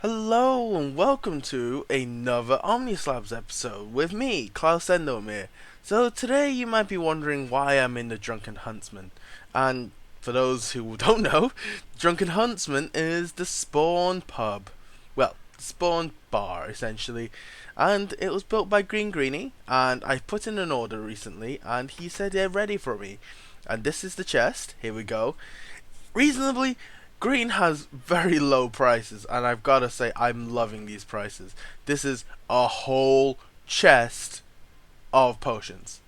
Hello and welcome to another Omnislabs episode with me, Klaus Endomere. So today you might be wondering why I'm in the Drunken Huntsman. And for those who don't know, Drunken Huntsman is the Spawn pub. Well, Spawn bar essentially. And it was built by Green Greenie, and I put in an order recently and he said they're ready for me. And this is the chest, here we go. Reasonably, Green has very low prices, and I've got to say, I'm loving these prices. This is a whole chest of potions,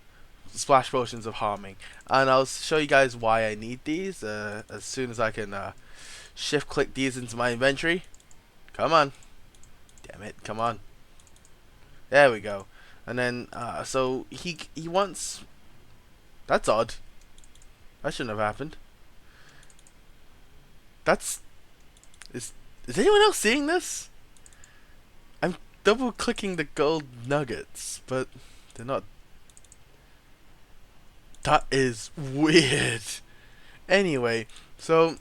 splash potions of harming, and I'll show you guys why I need these as soon as I can shift click these into my inventory. Come on, damn it, come on. There we go. And then so he wants. That's odd. That shouldn't have happened. That's is anyone else seeing this? I'm double clicking the gold nuggets, but they're not. That is weird. Anyway, so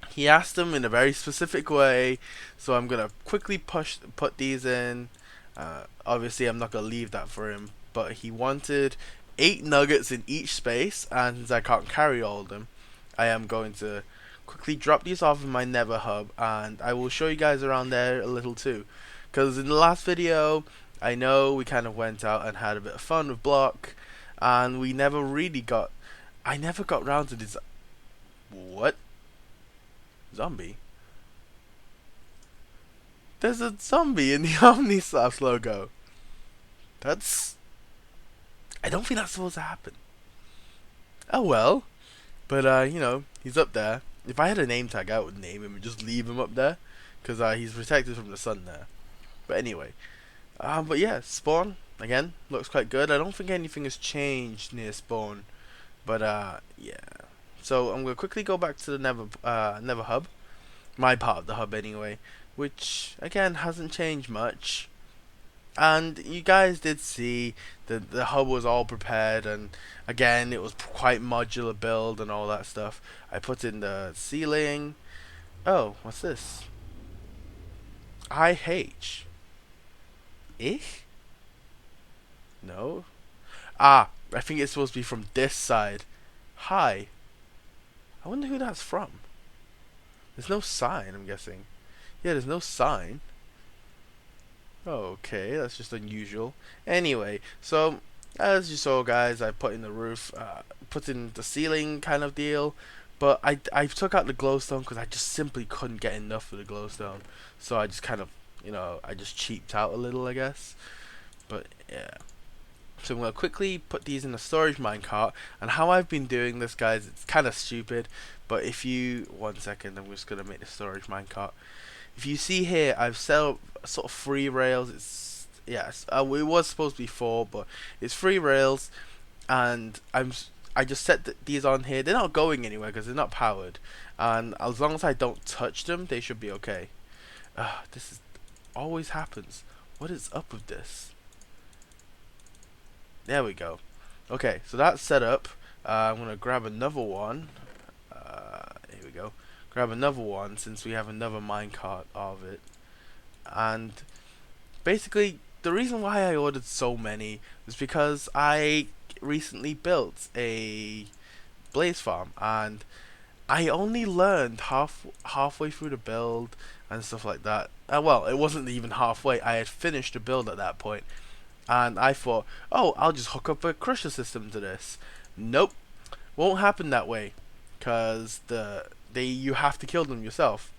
he asked them in a very specific way, so I'm gonna quickly put these in. Obviously, I'm not gonna leave that for him, but he wanted 8 nuggets in each space, and since I can't carry all of them, I am going to quickly drop these off in my Nether hub, and I will show you guys around there a little too. Because in the last video, I know we kind of went out and had a bit of fun with Block, and we never really got. I never got round to this. What? Zombie? There's a zombie in the Omnislabs logo. That's. I don't think that's supposed to happen. Oh well. But, he's up there. If I had a name tag, I would name him and just leave him up there. Because he's protected from the sun there. But anyway. But yeah, Spawn, again, looks quite good. I don't think anything has changed near Spawn. But, yeah. So, I'm going to quickly go back to the Nether hub. My part of the hub, anyway. Which, again, hasn't changed much. And you guys did see that the hub was all prepared, and again it was quite modular build and all that stuff. I put in the ceiling. Oh, what's this? IH. Ich? No. I think it's supposed to be from this side. Hi. I wonder who that's from. There's no sign, I'm guessing. Yeah, there's no sign. Okay, that's just unusual. Anyway, so as you saw, guys, I put in the roof, put in the ceiling kind of deal, but I took out the glowstone because I just simply couldn't get enough of the glowstone. So I just kind of, I just cheaped out a little, I guess. But yeah. So I'm going to quickly put these in a storage minecart, and how I've been doing this, guys, it's kind of stupid, but if you, 1 second, I'm just going to make the storage minecart. If you see here, I've set up sort of 3 rails. It's yes, it was supposed to be 4, but it's 3 rails, and I just set these on here. They're not going anywhere because they're not powered, and as long as I don't touch them, they should be okay. This is always happens. What is up with this? There we go. Okay, so that's set up. I'm gonna grab another one. Here we go. Grab another one since we have another minecart of it. And basically, the reason why I ordered so many was because I recently built a blaze farm, and I only learned halfway through the build and stuff like that. Well, it wasn't even halfway. I had finished the build at that point, and I thought, oh, I'll just hook up a crusher system to this. Nope, won't happen that way, cause you have to kill them yourself.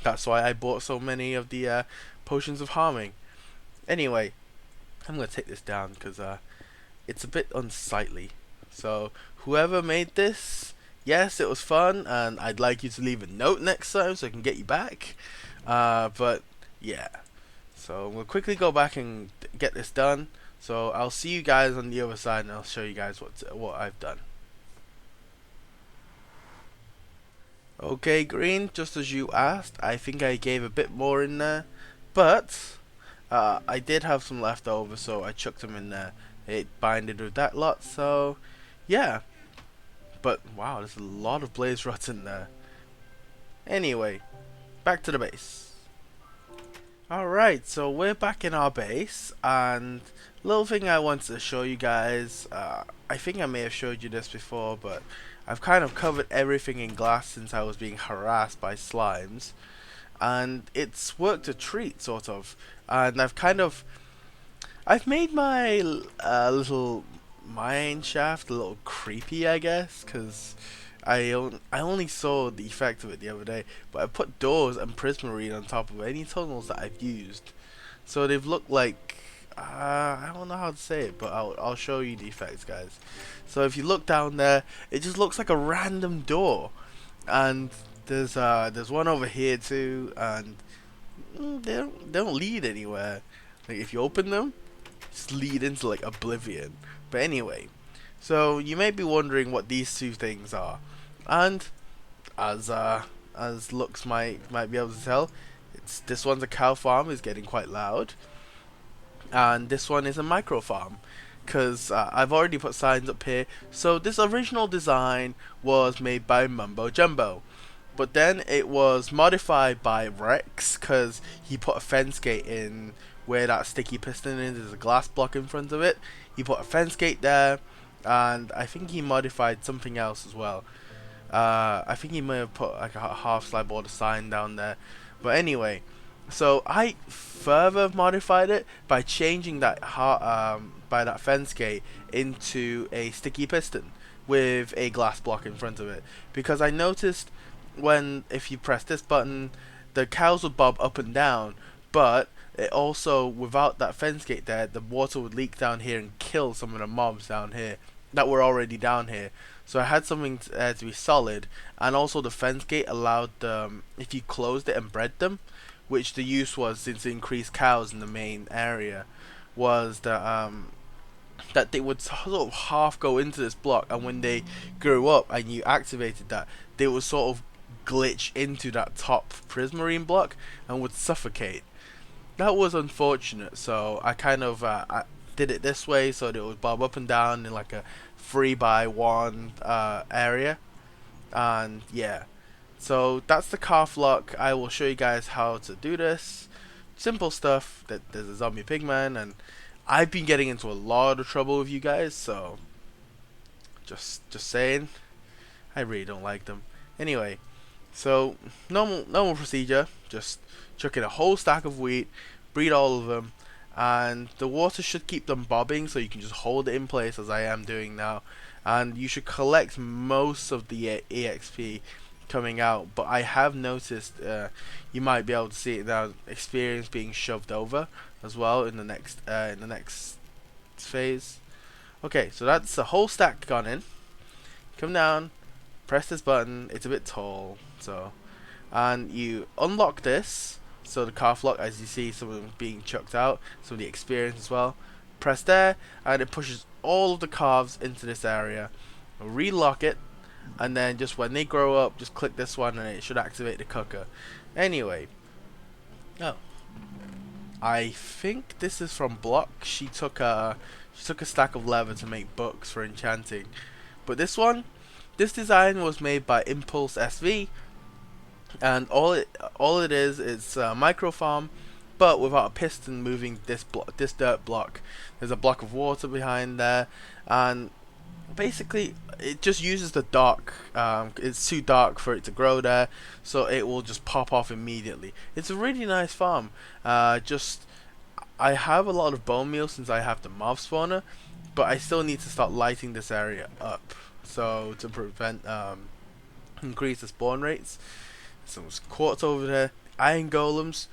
That's why I bought so many of the potions of harming. Anyway, I'm gonna take this down because it's a bit unsightly. So whoever made this, yes, it was fun, and I'd like you to leave a note next time so I can get you back. But yeah, so we'll quickly go back and get this done. So I'll see you guys on the other side, and I'll show you guys what I've done. Okay, Green, just as you asked, I think I gave a bit more in there, but I did have some left over, so I chucked them in there. It binded with that lot, so yeah. But wow, there's a lot of blaze rods in there. Anyway, back to the base. Alright, so we're back in our base, and little thing I wanted to show you guys, I think I may have showed you this before, but I've kind of covered everything in glass since I was being harassed by slimes, and it's worked a treat, sort of, and I've made my little mine shaft a little creepy, I guess, because I only saw the effect of it the other day, but I put doors and prismarine on top of any tunnels that I've used, so they've looked like I don't know how to say it, but I'll show you the effects, guys. So if you look down there, it just looks like a random door, and there's one over here too, and they don't lead anywhere. Like if you open them, just lead into like oblivion. But anyway, so you may be wondering what these two things are, and as looks might be able to tell, it's this one's a cow farm, is getting quite loud, and this one is a micro farm. Because I've already put signs up here. So this original design was made by Mumbo Jumbo, but then it was modified by Rex because he put a fence gate in where that sticky piston is. There's a glass block in front of it. He put a fence gate there, and I think he modified something else as well. I think he may have put like a half slab board sign down there. But anyway, so I further modified it by changing that by that fence gate into a sticky piston with a glass block in front of it, because I noticed when if you press this button, the cows would bob up and down, but it also, without that fence gate there, the water would leak down here and kill some of the mobs down here that were already down here. So I had something to be solid, and also the fence gate allowed if you closed it and bred them, which the use was, since it increased cows in the main area, was that they would sort of half go into this block, and when they grew up and you activated that, they would sort of glitch into that top prismarine block and would suffocate. That was unfortunate, so I kind of I did it this way so that it would bob up and down in like a 3 by 1 area, and yeah. So that's the calf lock. I will show you guys how to do this. Simple stuff. That there's a zombie pigman, and I've been getting into a lot of trouble with you guys, so just saying, I really don't like them. Anyway, so normal procedure. Just chuck in a whole stack of wheat, breed all of them, and the water should keep them bobbing, so you can just hold it in place as I am doing now, and you should collect most of the EXP coming out. But I have noticed, you might be able to see it now, experience being shoved over as well in the next phase. Okay, so that's the whole stack gone in. Come down, press this button. It's a bit tall, so, and you unlock this. So the calf lock, as you see, some of them being chucked out, some of the experience as well. Press there, and it pushes all of the calves into this area. Relock it, and then just when they grow up, just click this one, and it should activate the cooker. Anyway, oh, I think this is from Block. She took a stack of leather to make books for enchanting, but this design was made by Impulse SV, and all it is a micro farm, but without a piston moving this dirt block. There's a block of water behind there, and basically it just uses the dark. It's too dark for it to grow there, so it will just pop off immediately. It's a really nice farm. I have a lot of bone meal since I have the mob spawner, but I still need to start lighting this area up, so to prevent increase the spawn rates. Some quartz over there, iron golems.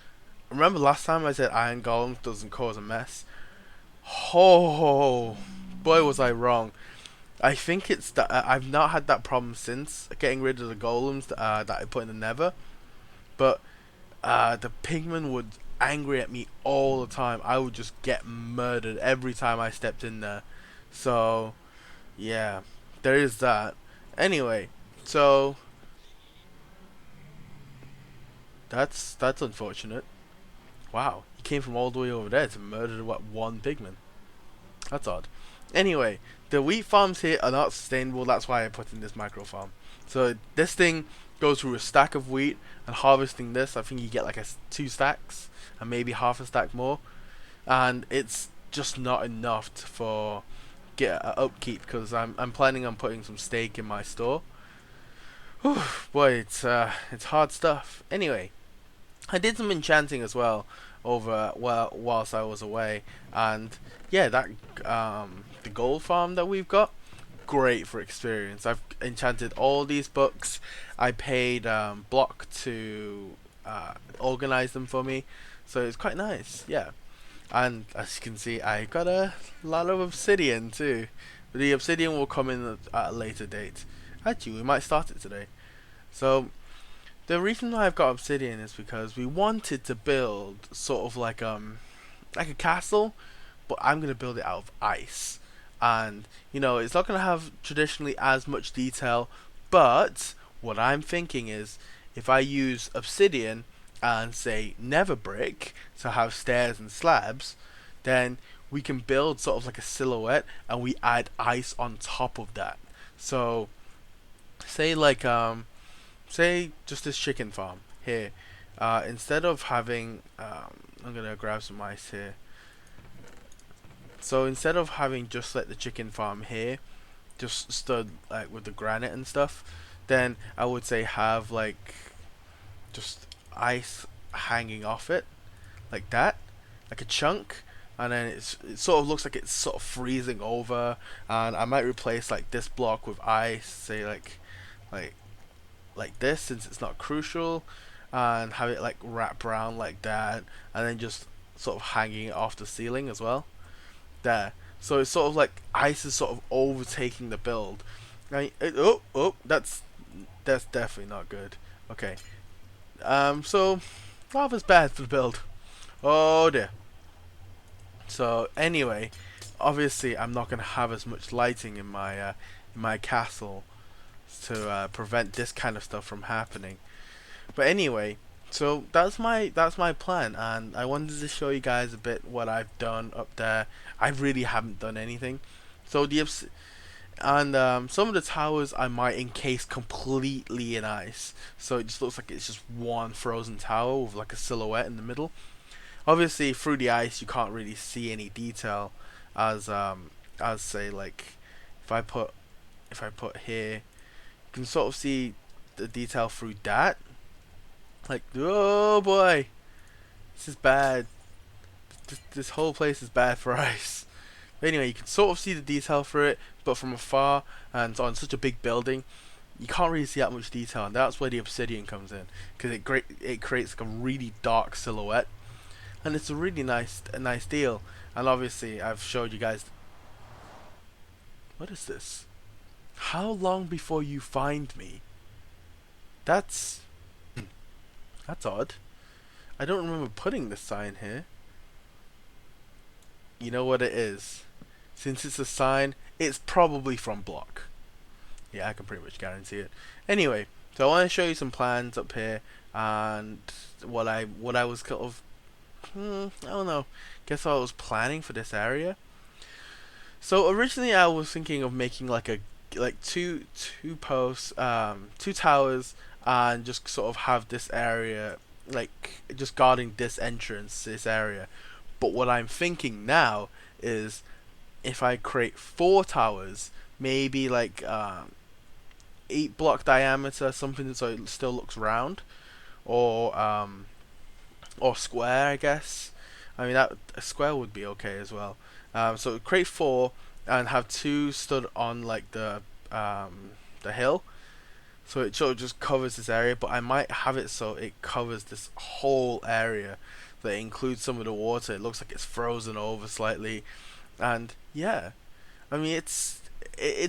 Remember last time I said iron golems doesn't cause a mess? Oh boy, was I wrong. I think it's that I've not had that problem since getting rid of the golems that I put in the nether, but the pigmen would angry at me all the time. I would just get murdered every time I stepped in there. So yeah, there is that. Anyway, so that's unfortunate. Wow, he came from all the way over there to murder one pigman. That's odd. Anyway, the wheat farms here are not sustainable. That's why I put in this micro farm. So this thing go through a stack of wheat and harvesting this, I think you get like 2 stacks and maybe half a stack more, and it's just not enough for get a upkeep because I'm planning on putting some steak in my store. Whew, boy, it's hard stuff. Anyway, I did some enchanting as well over whilst I was away, and yeah, that the gold farm that we've got, great for experience. I've enchanted all these books. I paid Block to organize them for me, so it's quite nice. Yeah, and as you can see, I got a lot of obsidian too. The obsidian will come in at a later date. Actually, we might start it today. So the reason why I've got obsidian is because we wanted to build sort of like a castle, but I'm gonna build it out of ice. And it's not gonna have traditionally as much detail, but what I'm thinking is if I use obsidian and say nether brick to have stairs and slabs, then we can build sort of like a silhouette and we add ice on top of that. So say say just this chicken farm here. Instead of having, I'm gonna grab some ice here. So instead of having just like the chicken farm here, just stood like with the granite and stuff, then I would say have like just ice hanging off it, like that, like a chunk, and then it sort of looks like it's sort of freezing over, and I might replace like this block with ice, say like like this since it's not crucial, and have it like wrap around like that, and then just sort of hanging it off the ceiling as well. There. So it's sort of like ice is sort of overtaking the build. Right? Oh, that's definitely not good. Okay. So lava's bad for the build. Oh dear. So anyway, obviously I'm not gonna have as much lighting in my castle to prevent this kind of stuff from happening. But anyway, so that's my plan, and I wanted to show you guys a bit what I've done up there. I really haven't done anything. So some of the towers I might encase completely in ice, so it just looks like it's just one frozen tower with like a silhouette in the middle. Obviously, through the ice, you can't really see any detail, as say like if I put here, you can sort of see the detail through that. Like, oh boy, this is bad. This whole place is bad for ice. But anyway, you can sort of see the detail through it, but from afar and on such a big building, you can't really see that much detail, and that's where the obsidian comes in, because it creates like a really dark silhouette, and it's a nice deal. And obviously, I've showed you guys. What is this? How long before you find me? That's that's odd. I don't remember putting this sign here. You know what it is? Since it's a sign, it's probably from Block. Yeah, I can pretty much guarantee it. Anyway, so I want to show you some plans up here and what I was kind of I don't know. Guess what I was planning for this area. So originally I was thinking of making like two posts, two towers, and just sort of have this area like just guarding this entrance, this area. But what I'm thinking now is if I create 4 towers, maybe like 8 block diameter, something so it still looks round, or square, I guess. I mean that a square would be okay as well. So create 4 and have 2 stood on like the hill, so it sort of just covers this area. But I might have it so it covers this whole area. That includes some of the water. It looks like it's frozen over slightly, and yeah, I mean it's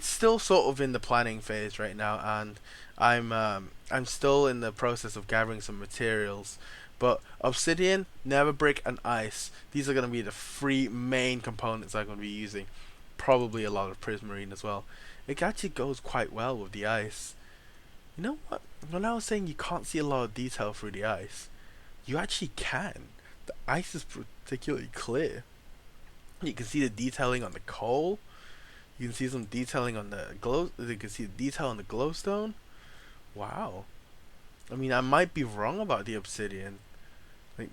still sort of in the planning phase right now, and I'm still in the process of gathering some materials. But obsidian, nether brick, and ice. These are going to be the 3 main components I'm going to be using. Probably a lot of prismarine as well. It actually goes quite well with the ice. You know what? When I was saying you can't see a lot of detail through the ice, you actually can. The ice is particularly clear. You can see the detailing on the coal. You can see some detailing on the glow. You can see the detail on the glowstone. Wow. I mean, I might be wrong about the obsidian. Like,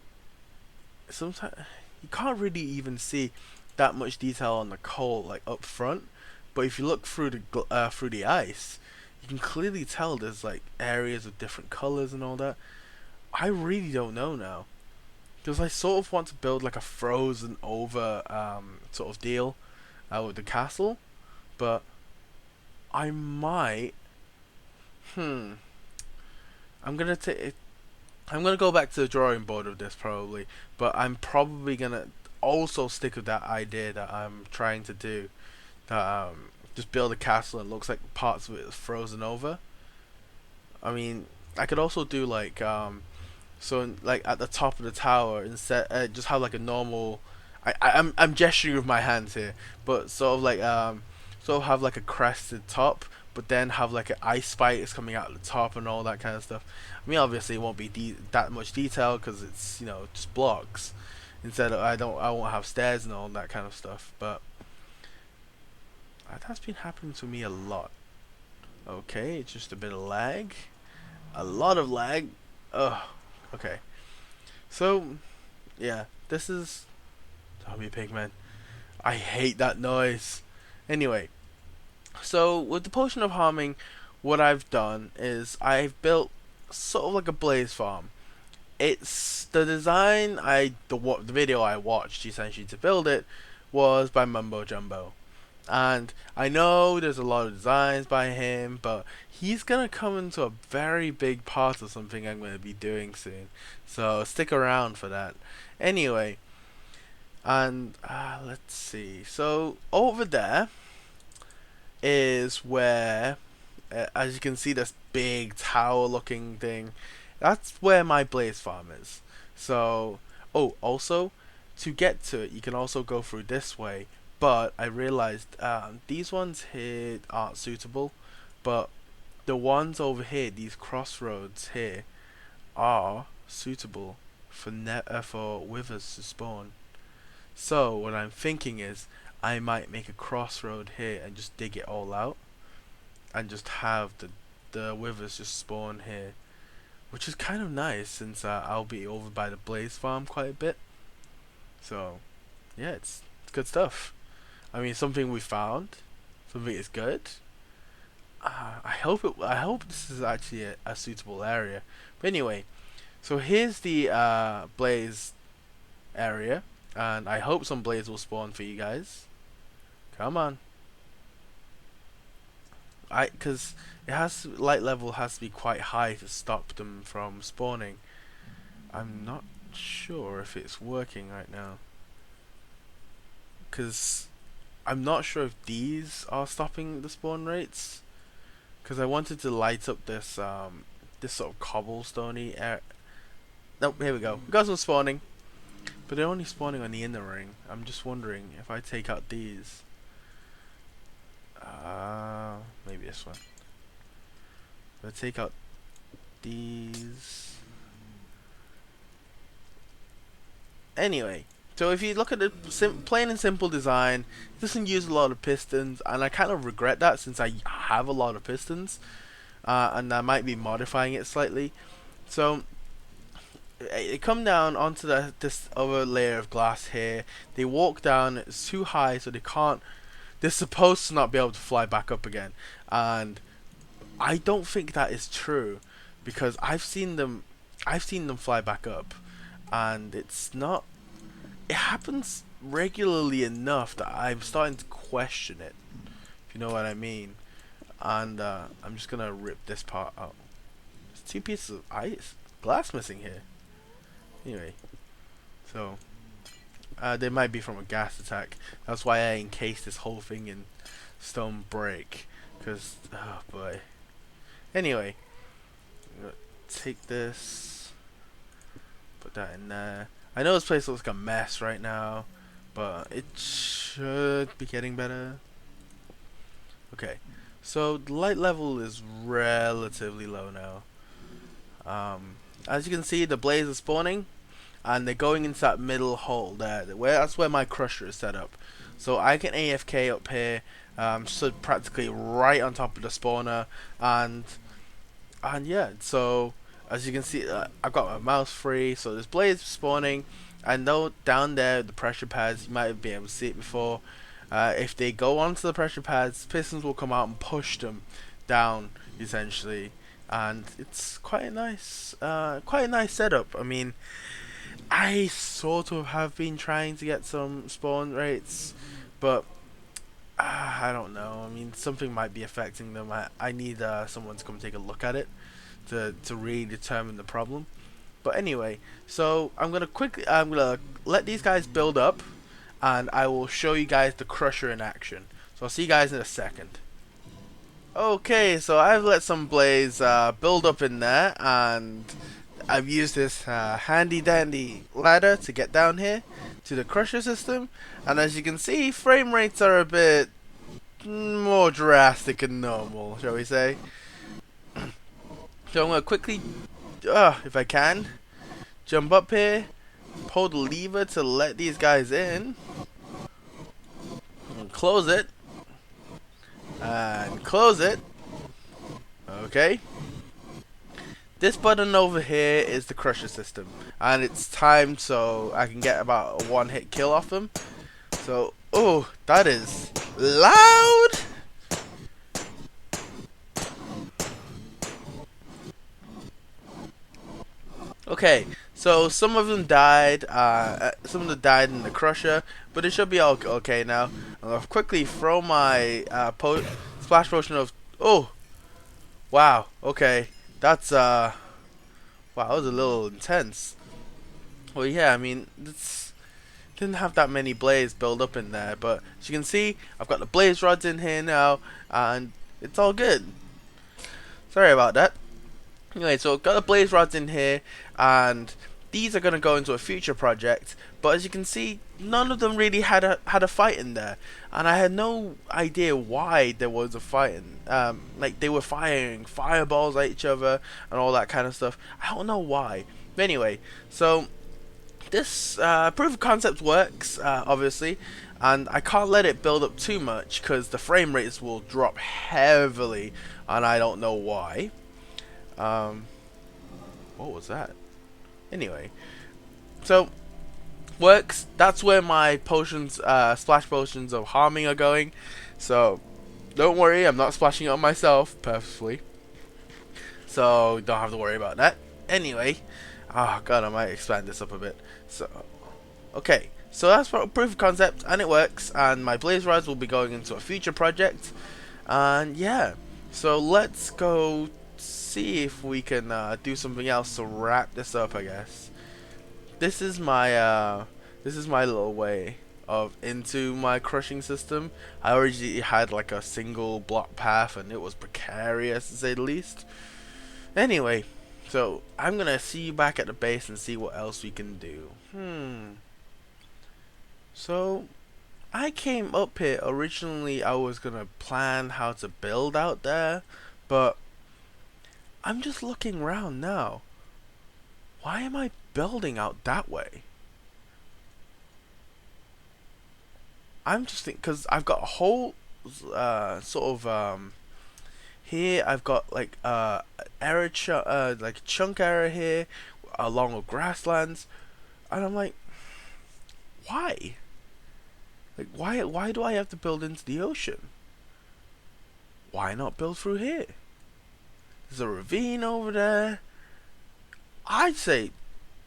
sometimes you can't really even see that much detail on the coal like up front, but if you look through through the ice, you can clearly tell there's like areas of different colors and all that. I really don't know now because I sort of want to build like a frozen over sort of deal with the castle, but I might. Hmm. I'm gonna take. I'm gonna go back to the drawing board of this probably, but I'm probably gonna also stick with that idea that I'm trying to do. That just build a castle and it looks like parts of it is frozen over. I mean, I could also do like like at the top of the tower instead just have like a normal. I'm gesturing with my hands here, but sort of have like a crested top, but then have like an ice spikes coming out of the top and all that kind of stuff. I mean, obviously it won't be that much detail because it's just blocks. Instead, I won't have stairs and all that kind of stuff. But that's been happening to me a lot. Okay, it's just a bit of lag, a lot of lag. Ugh. Okay. So yeah, this is Zombie Pigman. I hate that noise. Anyway, so with the potion of harming, what I've done is I've built sort of like a blaze farm. It's the design the video I watched essentially to build it was by Mumbo Jumbo. And I know there's a lot of designs by him, but he's gonna come into a very big part of something I'm gonna be doing soon. So stick around for that. Anyway, and let's see. So over there is where, as you can see, this big tower-looking thing. That's where my blaze farm is. So, oh, also, to get to it, you can also go through this way. But I realized these ones here aren't suitable. But the ones over here, these crossroads here, are suitable for withers to spawn. So what I'm thinking is I might make a crossroad here and just dig it all out and just have the withers just spawn here, which is kind of nice since I'll be over by the blaze farm quite a bit. So yeah, it's good stuff. I mean, something we found, something is good. I hope this is actually a suitable area. But anyway, so here's the blaze area, and I hope some blaze will spawn for you guys. Come on. Cause light level has to be quite high to stop them from spawning. I'm not sure if it's working right now. Cause I'm not sure if these are stopping the spawn rates. Cause I wanted to light up this sort of cobblestoney area. Nope, here we go. We got some spawning, but they're only spawning on the inner ring. I'm just wondering if I take out these. Maybe this one. Let's take out these. Anyway, so if you look at the plain and simple design, it doesn't use a lot of pistons, and I kind of regret that since I have a lot of pistons, and I might be modifying it slightly. So they come down onto this other layer of glass here. They walk down. It's too high, so they can't. They're supposed to not be able to fly back up again, and I don't think that is true because I've seen them fly back up, and it's not. It happens regularly enough that I'm starting to question it. If you know what I mean. And I'm just gonna rip this part out. There's 2 pieces of glass missing here. Anyway, so they might be from a gas attack. That's why I encased this whole thing in stone brick. Cause oh boy. Anyway, I'm gonna take this, put that in there. I know this place looks like a mess right now, but it should be getting better. Okay, so the light level is relatively low now. As you can see, the blaze is spawning, and they're going into that middle hole there. That's where my crusher is set up. So I can AFK up here, stood practically right on top of the spawner, and yeah. So As you can see, I've got my mouse free, so there's blades spawning. I know down there the pressure pads, you might have been able to see it before. If they go onto the pressure pads, pistons will come out and push them down essentially, and it's quite a nice setup. I mean, I sort of have been trying to get some spawn rates, but I don't know. I mean, something might be affecting them. I need someone to come take a look at it to really determine the problem. But anyway, so I'm gonna let these guys build up, and I will show you guys the crusher in action. So I'll see you guys in a second. Okay, so I've let some blaze build up in there, and I've used this handy dandy ladder to get down here to the crusher system. And as you can see, frame rates are a bit more drastic than normal, shall we say. So I'm going to quickly, if I can, jump up here, pull the lever to let these guys in, and close it, and close it. Okay. This button over here is the crusher system, and it's timed so I can get about a one-hit kill off them. So, oh, that is loud! Okay, so some of them died. Some of them died in the crusher, but it should be all okay now. I'm gonna quickly throw my splash potion of. Oh, wow. Okay, that's wow. That was a little intense. Well, yeah. I mean, it's didn't have that many blaze build up in there, but as you can see, I've got the blaze rods in here now, and it's all good. Sorry about that. Anyway, so I've got the blaze rods in here, and these are going to go into a future project. But as you can see, none of them really had a fight in there, and I had no idea why there was a fight. Like they were firing fireballs at each other and all that kind of stuff. I don't know why. But anyway, so this proof of concept works, obviously, and I can't let it build up too much because the frame rates will drop heavily, and I don't know why. What was that? Anyway, so works. That's where my potions, splash potions of harming are going. So don't worry, I'm not splashing it on myself purposefully. So don't have to worry about that. Anyway, oh god, I might expand this up a bit. So okay, so that's proof of concept, and it works. And my blaze rods will be going into a future project. And yeah, so let's go see if we can do something else to wrap this up. I guess this is my little way of into my crushing system. I already had like a single block path, and it was precarious to say the least. Anyway, so I'm gonna see you back at the base and see what else we can do. So I came up here originally. I was gonna plan how to build out there, but I'm just looking around now. Why am I building out that way? I'm just thinking, because I've got a whole sort of here I've got like area like a chunk area here along with grasslands, and I'm like, why? Like why do I have to build into the ocean? Why not build through here? There's a ravine over there. I'd say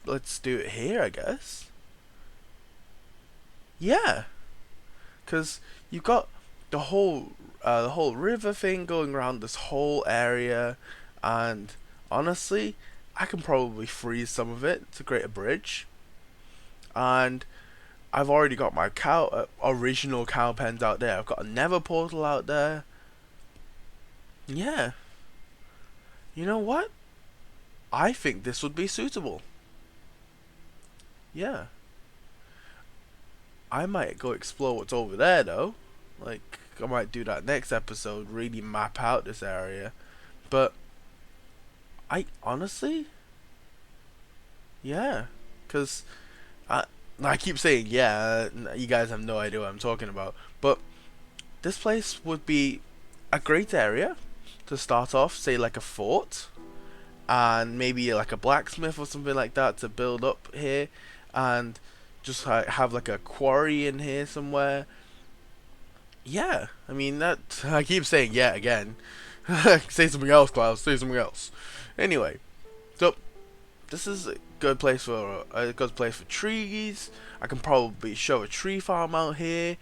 let's do it here, I guess. Yeah, because you've got the whole river thing going around this whole area, and honestly, I can probably freeze some of it to create a bridge. And I've already got my original cow pens out there. I've got a nether portal out there. Yeah. You know what? I think this would be suitable. Yeah. I might go explore what's over there though. Like, I might do that next episode, really map out this area. But I honestly, yeah, because I keep saying yeah, you guys have no idea what I'm talking about. But this place would be a great area to start off, say like a fort, and maybe like a blacksmith or something like that to build up here, and just have like a quarry in here somewhere. Yeah, I mean that. I keep saying yeah again. Say something else, Klaus. Say something else. Anyway, so this is a good place for trees. I can probably show a tree farm out here.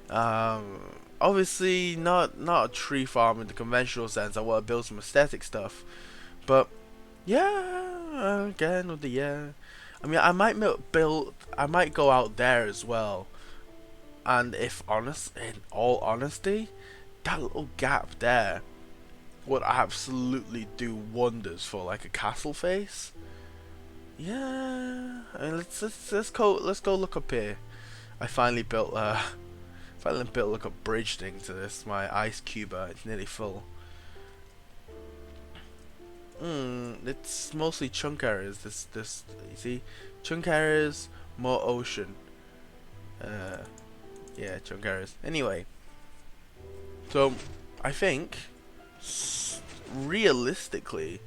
Obviously not a tree farm in the conventional sense. I want to build some aesthetic stuff, but yeah, again with the yeah. I mean, I might build. I might go out there as well. And if honest, in all honesty, that little gap there would absolutely do wonders for like a castle face. Yeah, I mean, let's go look up here. I finally built like a bridge thing to this. My ice cube, it's nearly full. It's mostly chunk areas. This you see, chunk areas, more ocean. Uh, yeah, chunk areas. Anyway, so I think realistically,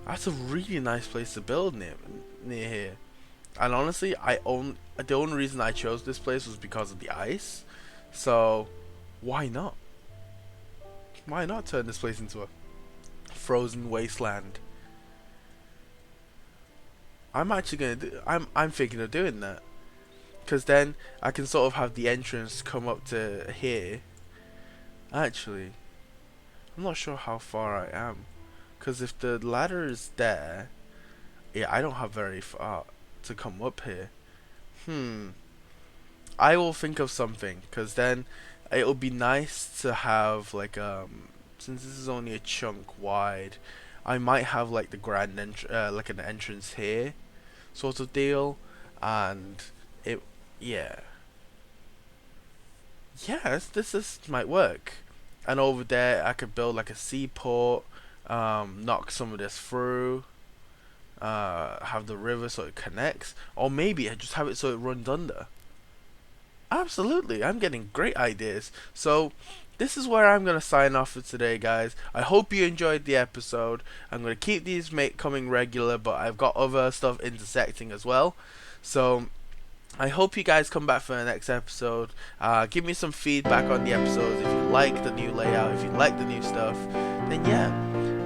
that's a really nice place to build near here. And honestly, the only reason I chose this place was because of the ice. So why not? Why not turn this place into a frozen wasteland? I'm actually gonna do. I'm thinking of doing that, because then I can sort of have the entrance come up to here. Actually, I'm not sure how far I am, because if the ladder is there, yeah, I don't have very far to come up here. I will think of something, because then it'll be nice to have like since this is only a chunk wide, I might have like the like an entrance here, sort of deal, and it yeah this might work. And over there, I could build like a seaport, knock some of this through, have the river so it connects, or maybe I just have it so it runs under. Absolutely, I'm getting great ideas. So this is where I'm gonna sign off for today, guys. I hope you enjoyed the episode. I'm gonna keep these coming regular, but I've got other stuff intersecting as well. So I hope you guys come back for the next episode. Give me some feedback on the episodes. If you like the new layout, if you like the new stuff, then yeah,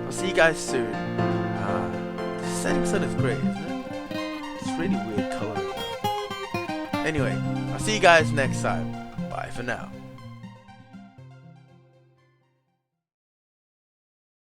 I'll see you guys soon. The setting sun is great, isn't it? It's really weird coloring now. Anyway, I'll see you guys next time. Bye for now.